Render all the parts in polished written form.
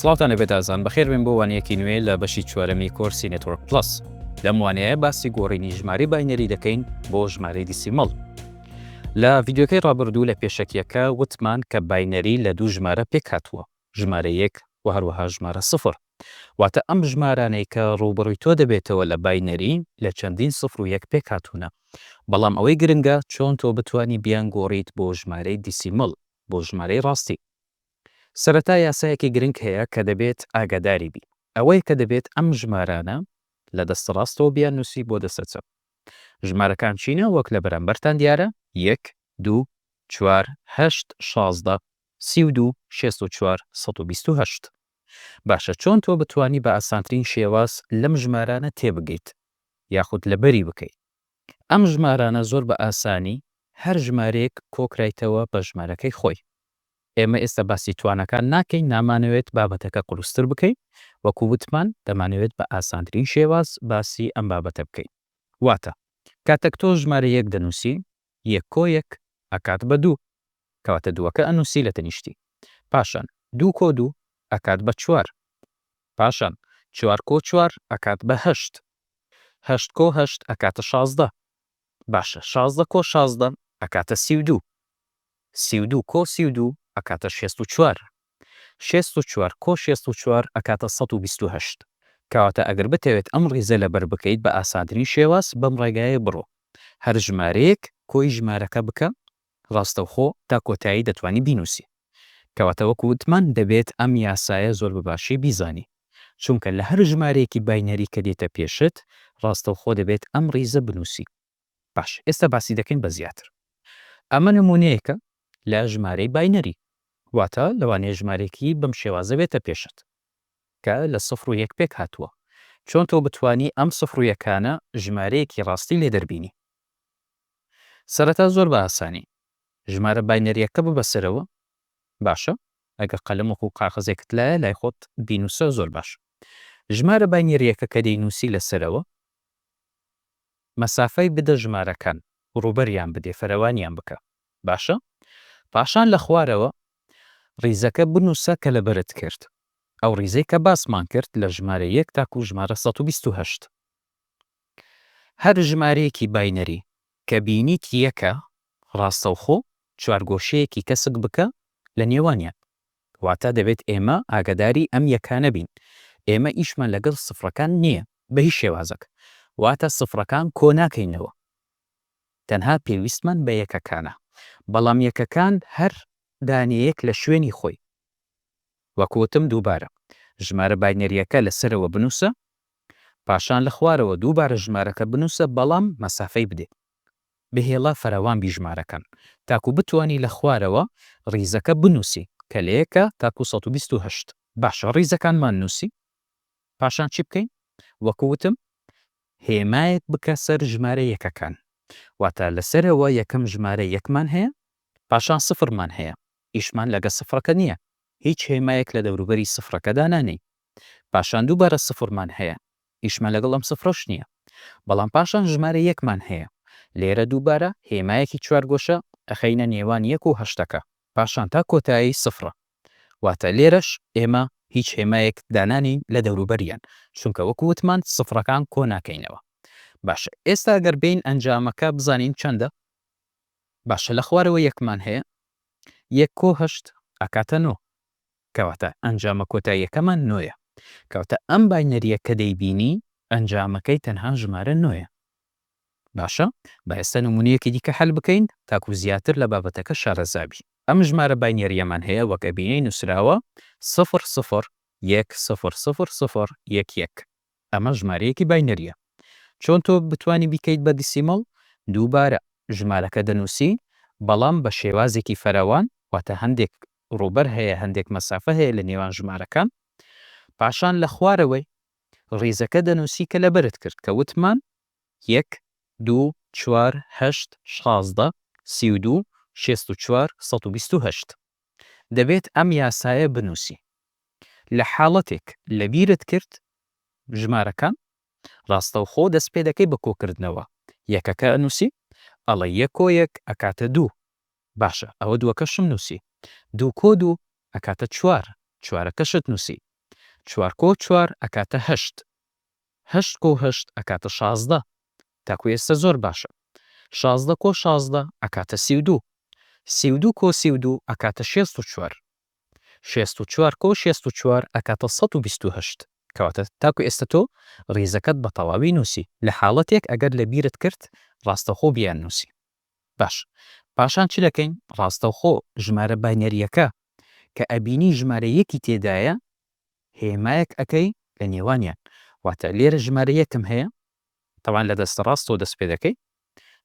سڵاتان لەبێت ئازان بەخێر بن بۆ وانەیەکی نوێ لە بەشی چوارەمی کۆرسی نێتوەرک پلس. لەم وانەیە باسی گۆڕینی ژمارەی باینەری دەکەین بۆ ژمارەی دیسیمەڵ. لە ڤیدیۆکەی ڕابردوو لە پێشەکیەکە وتمان کە باینەری لە دوو ژمارە پێک هاتووە، ژمارە 1 و هەروەها ژمارە 0. واتە ئەم ژمارانەی کە ڕووبڕووی تۆ دەبێتەوە لە باینەری لە چەندین 0 و 1 پێک هاتوونە. بەڵام ئەوەی گرنگە چۆن تۆ بتوانی بیان گۆڕیت بۆ ژمارەی دیسیمەڵ، بۆ ژمارەی ڕاستی. سەرەتا یاسایەکی گرنگ هەیە کە دەبێت ئاگاداری بی، ئەوەی کە دەبێت ئەم ژمارانە لە دەستە ڕاستەوە بیان نووسی بۆ دەستە چەپ. ژمارەکان چینە وەک لە بەرامبەرتان دیارە 1 2 4 8 16 32 64 128. باشە چۆن تۆ بتانی بە ئاسانترین شێواز لەم ژمارانە تێبگەیت یاخود لەبەری بکەیت. ئەم ژمارانە زۆر بە ئاسانی هەر ژمارەیەک کۆکرایتەوە بە ژمارەکەی خۆی. ئێمە ئێستا باسی توانەکان ناکەین، نامانەوێت بابەتەکە قورستر بکەین، وەکو وتمان دەمانەوێت بە ئاسانترین شێواز باسی ئەم بابەتە بکەین. واتە کاتێک تۆ ژمارە 1 دەنووسی، 1 کۆ 1 ئەکات بە 2، کەواتە دووەکە ئەنووسی لە تەنیشتی. پاشان 2 کۆ 2 ئەکات بە 4، پاشان 4 کۆ 4 ئەکات بە 8، 8 کۆ 8 ئەکاتە 16. باشە 16 کۆ 16 ئەکاتە 32، 32 کۆ 32 ئەکاتە 64، 64 کۆ 64 ئەکاتە 128. کەواتە ئەگەر بتەوێت ئەم ڕیزە لەبەر بکەیت بە ئاسانترین شێواز بەم ڕێگایە بڕۆ، هەر ژمارەیەک کۆی ژمارەکە بکە ڕاستەوخۆ تا کۆتایی دەتوانی بینوسی. کەواتە وەکو وتمان دەبێت ئەم یاسایە زۆر بەباشی بیزانی، چونکە لە هەر ژمارەیەکی باینەری کە دێتە پێشت ڕاستەوخۆ دەبێت ئەم ڕیزە بنووسی. باش ئێستا باسی دەکەین بە زیاتر. ئەمە نمونەیەکە لە ژمارەی باینەری، واتە لەوانەیە ژمارێکی بەم شێوازە بێتە پێشت کە لە 0 و 1 پێک هاتووە. چۆن تۆ بتانی ئەم 0 و 1کانە ژمارەیەکی ڕاستی لێ دەربینی؟ سەرەتا زۆر بە ئاسانی ژمارە باینەریەکە ببەسەرەوە. باشە ئەگەر قەلەم وەکو قاغزێکت لایە لای خۆت بینوسە زۆر باش. ژمارە باینەریەکە کە دەینووسی لەسەرەوە مەسافەی بدە ژمارەکان، ڕوبەریان بدێ، فەرەوانیان بکە. باشە پاشان لە خوارەوە ڕیزەکە بنووسە کە لەبەرت کرد، ئەو ڕیزەی کە باسمان کرد لە ژمارە 1 تاکو ژمارە 128. هەر ژمارەیەکی باینەری کە بینیت یەکە ڕاستەوخۆ چوارگۆشەیەکی کەسک بکە لە نێوانیان. واتە دەبێت ئێمە ئاگاداری ئەم یەکانە بین. ئێمە ئیشمان لەگەڵ سفرەکان نییە بە هیچ شێوازەک، واتە سفرەکان کۆ ناکەینەوە، تەنها پێویستمان بە یەکەکانە. بەڵام یەکەکان هەر دانەیەک لە شوێنی خۆی. وەکوتم دووبارە ژمارە باینەریەکە لەسەرەوە بنووسە، پاشان لە خوارەوە دووبارە ژمارەکە بنووسە، بەڵام مەسافەی بدێ، بهێڵە فەرەوان بی ژمارەکان تاکو بتوانی لە خوارەوە ڕیزەکە بنووسی کە لەیەکە تاکو 128. باشە ڕیزەکانمان نووسی، پاشان چی بکەین؟ وەکوتم هێمایەک بکە سەر ژمارە یەکەکان. واتە لەسەرەوە یەکەم ژمارە یەکمان هەیە، پاشان سفرمان هەیە، ئیشمان لەگە سفرەکە نییە، هیچ هێمایەک لە دەوروبەری سفرەکەدا نانەی. پاشان دووبارە سفرمان هەیە، ئیشمان لەگەڵ ئەم سفرەش نییە، بەڵام پاشان ژمارە یەکمان هەیە، لێرە دووبارە هێمایەکی چوارگۆشە ئەخەینە نێوان 1 و 8ەکە، پاشان تا کۆتایی سفرە. واتە لێرەش ئێمە هیچ هێمایەک دانانی لە دەوروبەریان، چونکە وەکو وتمان سفرەکان کۆ ناکەینەوە. باشە ئێستا گەر بین ئەنجامەکە بزانین چەندە؟ باشە لە خوارەوە یەکمان هەیە، 1 کۆ 8 ئەکاتە 9، کەواتە ئەنجامە کۆتاییەکەمان 9ە. کەواتە ئەم باینەریە کە دەیبینی ئەنجامەکەی تەنها ژمارە 9ە. باشە بە ئێستا نمونەیەکی دیکە هەل بکەین تاکو زیاتر لە بابەتەکە شارەزابی. ئەم ژمارە باینەریەمان هەیە وەک ئەبینەی نووسراوە 0 0 1 0 0 0 1 1. ئەمە ژمارەیەکی باینەریە. چۆن تۆ بتانی بیکەیت بە دیسیمەڵ؟ دووبارە ژمارەکە دەنووسی، بەڵام بە شێوازێکی فەرەوان، واتە هەندێک ڕوبەر هەیە، هەندێک مەسافە هەیە لە نێوان ژمارەکان. پاشان لە خوارەوەی ڕیزەکە دەنووسی کە لەبەرت کرد کە وتمان 1 2 4 8 16 32 64 128. دەبێت ئەم یاسایە بنووسی. لە حاڵەتێک لەبیرت کرد ژمارەکان ڕاستەوخۆ دەست پێ دەکەی بە کۆکردنەوە، یەکەکە ئەنووسی، ئەڵە 1 کۆ 1 ئەکاتە 2. باشە ئەوە دووەکەشم نووسی، 2 کۆ 2 ئەکاتە 4، چوارەکەشت نووسی، 4 کۆ 4 ئەکاتە 8 8 کۆ 8 ئەکاتە 16 تاکو ئێستا زۆر باشە 16 کۆ 16 ئەکاتە 32 32 کۆ 32 ئەکاتە 64 64 کۆ 64 ئەکاتە 128 کەواتە تاکو ئێستا تۆ ڕیزەکەت بە تەواوی نووسی لە حاڵەتێک ئەگەر لە بیرت کرد ڕاستەوخۆ بیان نووسی باش پاشان چ دەکەین ڕاستەوخۆ ژمارە باینەریەکە کە ئەبینی ژمارەیەکی تێدایە هێمایەک ئەەکەی لە نێوانیان واتە لێرە ژمارە یەکم هەیە تەوان لە دەستە ڕاستەوە دەست پێ دەکەی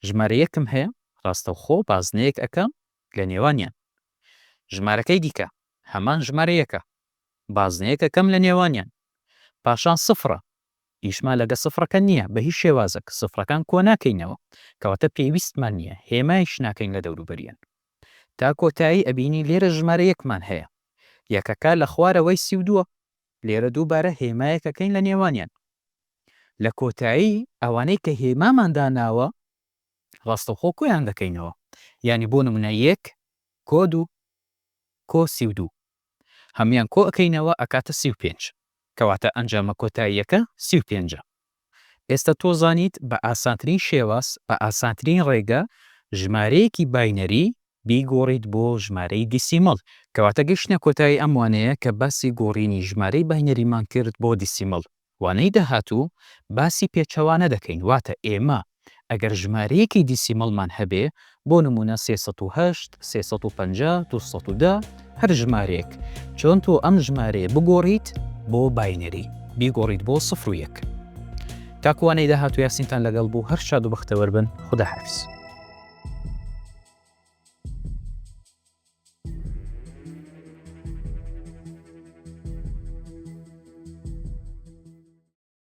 ژمارە یەکم هەیە ڕاستەوخۆ بازنەیەک ئەەکەم لە نێوانیان ژمارەکەی دیکە هەمان ژمارە یەکە بازنەیەک ئەەکەم لە نێوانیان پاشان سفرە ئیشمان لەگە سفرەکە نییە بە هیچ شێوازەک سفرەکان کۆ ناکەینەوە کەواتە پێویستمان نییە هێمایش ناکەین لە دەوروبەریان تا کۆتایی ئەبینی لێرە ژمارە یەکمان هەیە یەکەکە لە خوارەوەی 32 لێرە دووبارە هێمایەکەکەین لە نێوانیان لە کۆتایی ئەوانەی کە هێمامان داناوە ڕاستەوخۆ کۆیان دەکەینەوە یعنی بۆ نمونە 1 کۆ 2 کۆ 32 هەمان کۆ ئەەکەینەوە ئەکاتە 35 کەواتە ئەنجامە کۆتاییەکە 35 ئێستا تۆ زانیت بە ئاسانترین شێواز بە ئاسانترین ڕێگە ژمارەیەکی باینەری بیگۆڕیت بۆ ژمارەی دیسیمەڵ کەواتە گەشتە کۆتایی ئەم وانەیە کە باسی گۆڕینی ژمارەی باینەریمان کرد بۆ دیسیمەڵ وانەی داهاتوو باسی پێچەوانە دەکەین واتە ئێمە ئەگەر ژمارەیەکی دیسیمەڵمان هەبێ بۆ نمونە 308 350 210 هەر ژمارەیەک چۆن تۆ ئەم ژمارەیە بگۆڕیت بۆ باینەری بیگۆڕیت بۆ 0 و 1 تاکوانەی داهاتوو یاسینتان لەگەڵ بوو هەر شاد و بەختەوەر بن خوداحافیز